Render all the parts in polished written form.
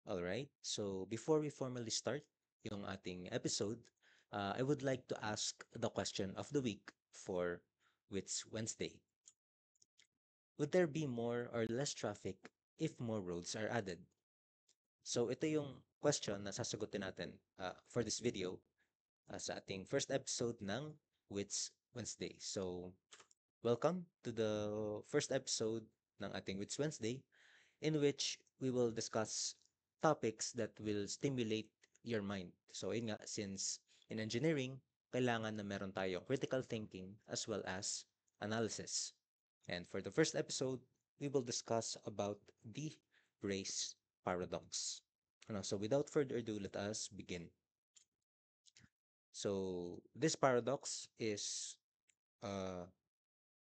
Alright, so before we formally start yung ating episode, I would like to ask the question of the week for Wits Wednesday. Would there be more or less traffic if more roads are added? So ito yung question na sasagutin natin for this video sa ating first episode ng Wits Wednesday. So welcome to the first episode ng ating Wits Wednesday in which we will discuss topics that will stimulate your mind. So, yun nga, since in engineering, kailangan na meron tayong critical thinking as well as analysis. And for the first episode, we will discuss about the race paradox. So without further ado, let us begin. So this paradox is uh,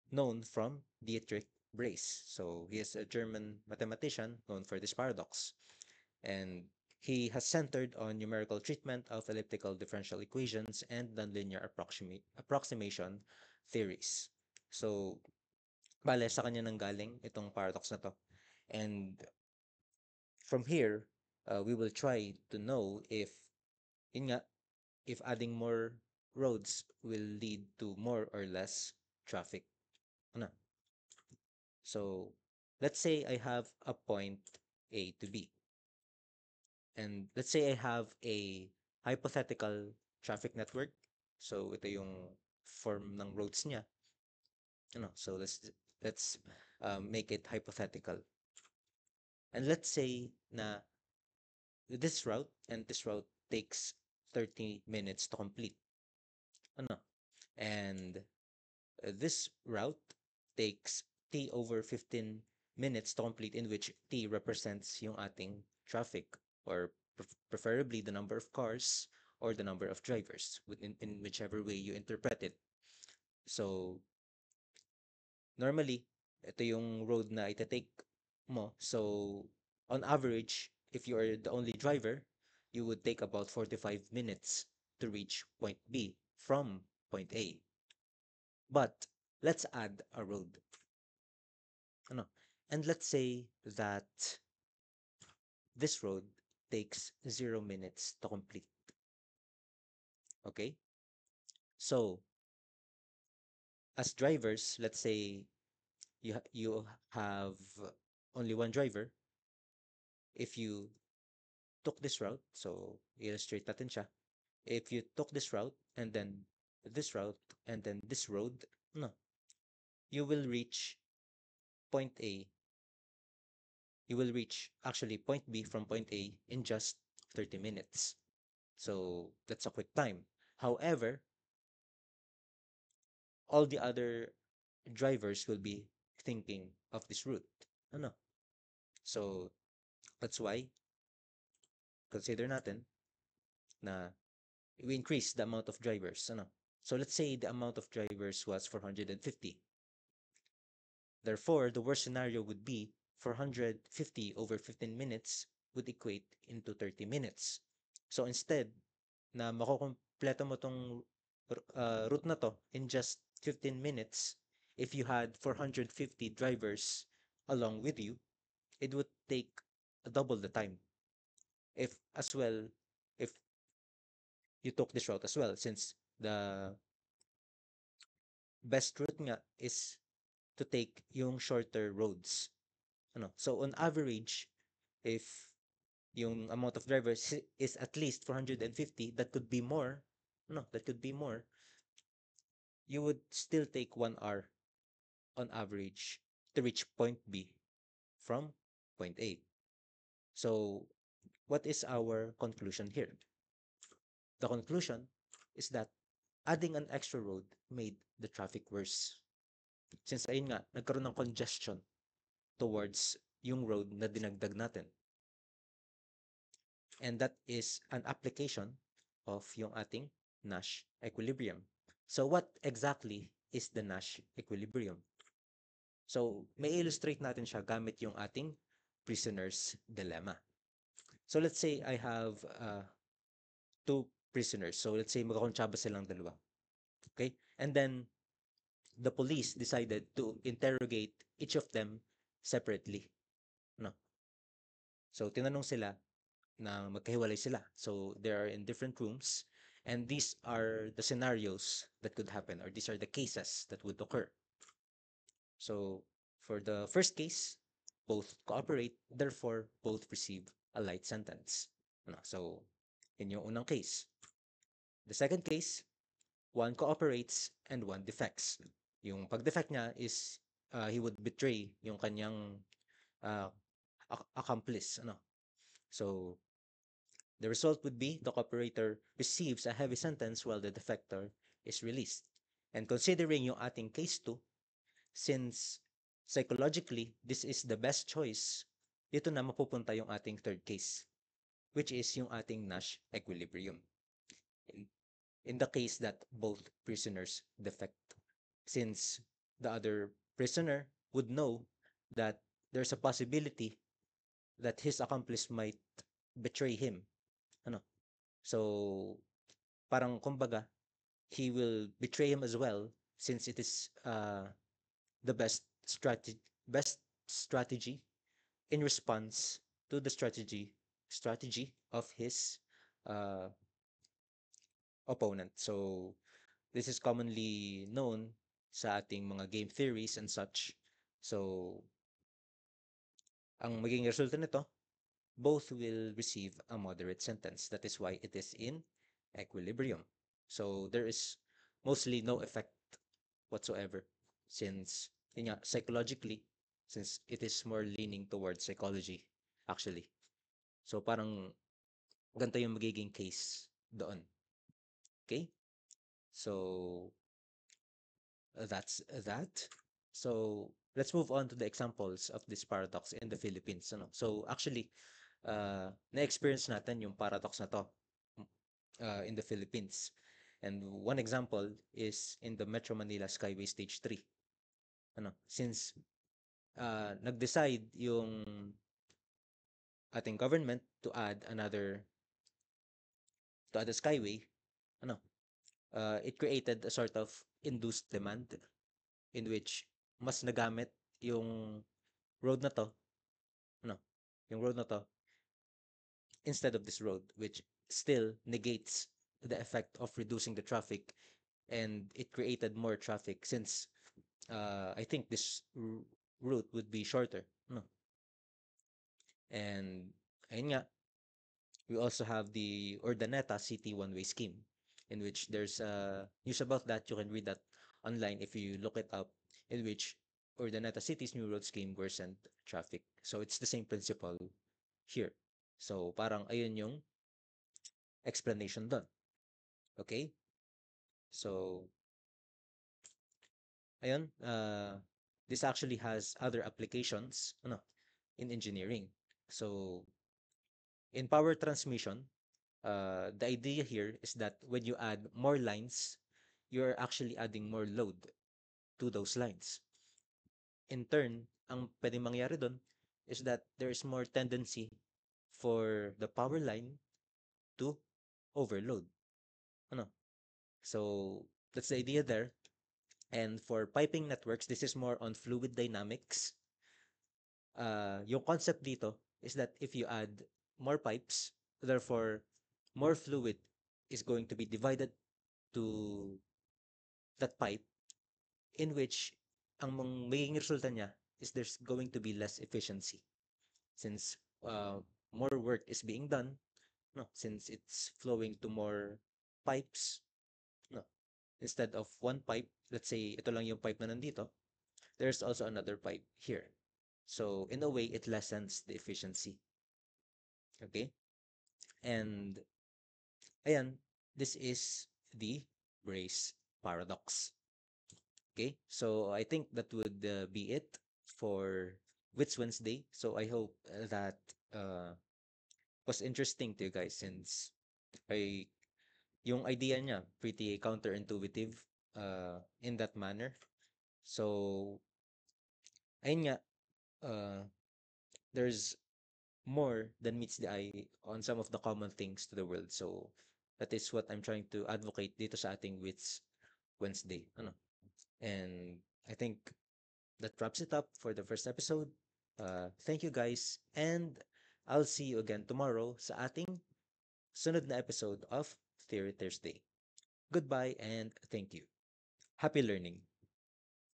known from Dietrich Brace. So he is a German mathematician known for this paradox. And he has centered on numerical treatment of elliptical differential equations and nonlinear approximation theories. So, bale, sa kanya nang galing itong paradox na to. And from here, we will try to know if, yun nga, if adding more roads will lead to more or less traffic. Ano? So, let's say I have a point A to B. And let's say I have a hypothetical traffic network. So ito yung form ng roads niya. So let's make it hypothetical. And let's say na this route and this route takes 30 minutes to complete. Ano? And this route takes t over 15 minutes to complete, in which t represents yung ating traffic, or preferably the number of cars or the number of drivers, in whichever way you interpret it. So normally, ito yung road na itatake mo. So on average, if you are the only driver, you would take about 45 minutes to reach point B from point A. But let's add a road. Ano? And let's say that this road takes 0 minutes to complete. Okay? So, as drivers, let's say you have only one driver. If you took this route, so illustrate natin siya. If you took this route and then this route and then this road, no, you will reach point A. You will reach actually point B from point A in just 30 minutes. So that's a quick time. However, all the other drivers will be thinking of this route. Ano? So that's why consider natin na we increase the amount of drivers. Ano? So let's say the amount of drivers was 450. Therefore, the worst scenario would be 450 over 15 minutes would equate into 30 minutes. So instead na makukumpleto mo tong route na to in just 15 minutes, if you had 450 drivers along with you, it would take double the time. If as well, if you took this route as well, since the best route nga is to take yung shorter roads. So on average, if yung amount of drivers is at least 450, that could be more. That could be more. You would still take 1 hour on average to reach point B from point A. So what is our conclusion here? The conclusion is that adding an extra road made the traffic worse. Since ayun nga, nagkaroon ng congestion towards yung road na dinagdag natin. And that is an application of yung ating Nash equilibrium. So what exactly is the Nash equilibrium? So may illustrate natin siya gamit yung ating prisoner's dilemma. So let's say I have two prisoners. So let's say magkakontsaba silang dalawa. Okay? And then the police decided to interrogate each of them separately. No? So tinanong sila na magkahiwalay sila. So they are in different rooms, and these are the scenarios that could happen, or these are the cases that would occur. So for the first case, both cooperate, therefore both receive a light sentence. Ano, so in yung unang case. The second case, one cooperates and one defects. Yung pag-defect niya is he would betray yung kanyang uh, accomplice. Ano? So the result would be the cooperator receives a heavy sentence while the defector is released. And considering yung ating case 2, since psychologically this is the best choice, dito na mapupunta yung ating third case, which is yung ating Nash equilibrium. In the case that both prisoners defect, since the other prisoner would know that there's a possibility that his accomplice might betray him. Ano? So, parang kumbaga, he will betray him as well, since it is the best strategy in response to the strategy of his uh, opponent. So this is commonly known sa ating mga game theories and such. So ang magiging resulta nito, both will receive a moderate sentence. That is why it is in equilibrium. So there is mostly no effect whatsoever, since psychologically, since it is more leaning towards psychology actually. So parang ganito yung magiging case doon. Okay? So that's that. So let's move on to the examples of this paradox in the Philippines. Ano? So actually, na-experience natin yung paradox na to in the Philippines. And one example is in the Metro Manila Skyway Stage 3. Ano? Since nag-decide yung ating government to add a skyway, ano? It created a sort of induced demand in which mas nagamit yung road na to, ano, yung road na to instead of this road, which still negates the effect of reducing the traffic, and it created more traffic since I think this route would be shorter, no? And ayun nga, we also have the Urdaneta City one-way scheme, in which there's news about that. You can read that online if you look it up, in which Urdaneta City's new road scheme worsened traffic. So it's the same principle here. So parang ayun yung explanation doon. Okay? So ayun, this actually has other applications in engineering. So in power transmission, the idea here is that when you add more lines, you're actually adding more load to those lines. In turn, ang pwedeng mangyari doon is that there is more tendency for the power line to overload. Ano? So that's the idea there. And for piping networks, this is more on fluid dynamics. Yung concept dito is that if you add more pipes, therefore more fluid is going to be divided to that pipe, in which ang magiging resulta niya is there's going to be less efficiency, since more work is being done, no, since it's flowing to more pipes, no, instead of one pipe. Let's say ito lang yung pipe na nandito, there's also another pipe here. So in a way, it lessens the efficiency. Okay? And ayan, this is the brace paradox. Okay? So I think that would be it for Wits Wednesday. So I hope that was interesting to you guys, since I yung idea niya pretty counterintuitive in that manner. So ayun nga, there's more than meets the eye on some of the common things to the world. So that is what I'm trying to advocate dito sa ating Wits Wednesday. Ano? And I think that wraps it up for the first episode. Thank you guys, and I'll see you again tomorrow sa ating sunod na episode of Theory Thursday. Goodbye and thank you. Happy learning!